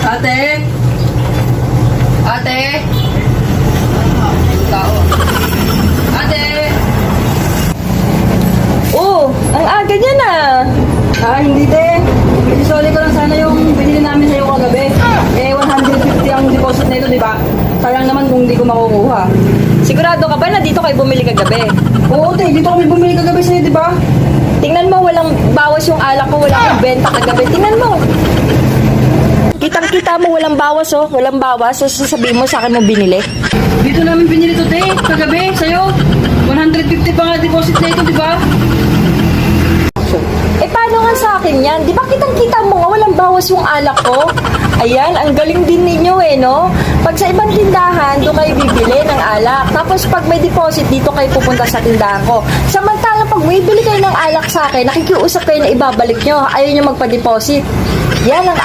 Ate? Ate? Tao. Ate? Oh, ang aga niya na. Hindi te. Isoli ko lang sana yung binili namin sa'yo kagabi. 150 ang deposit na ito, di ba? Sayang naman kung hindi ko makukuha. Sigurado ka ba na dito kayo bumili kagabi? Oo te, dito kami bumili kagabi sa'yo, di ba? Tingnan mo, walang bawas yung alak ko, wala akong benta kagabi. Tingnan mo. Kitang-kita mo, walang bawas oh. Walang bawas. So, sasabihin mo sa akin mo binili. Dito namin binili to te, kagabi sa'yo. 150 pa nga deposit na ito, di ba? Eh, paano nga sa akin yan? Di ba kitang-kita mo nga, walang bawas yung alak ko? Ayan, ang galing din ninyo eh, no? Pag sa ibang tindahan, doon kayo bibili ng alak. Tapos pag may deposit, dito kayo pupunta sa tindahan ko. Samantalang pag may bili kayo ng alak sa akin, nakikiusap kayo na ibabalik nyo. Ayaw nyo magpa-deposit. Yan ang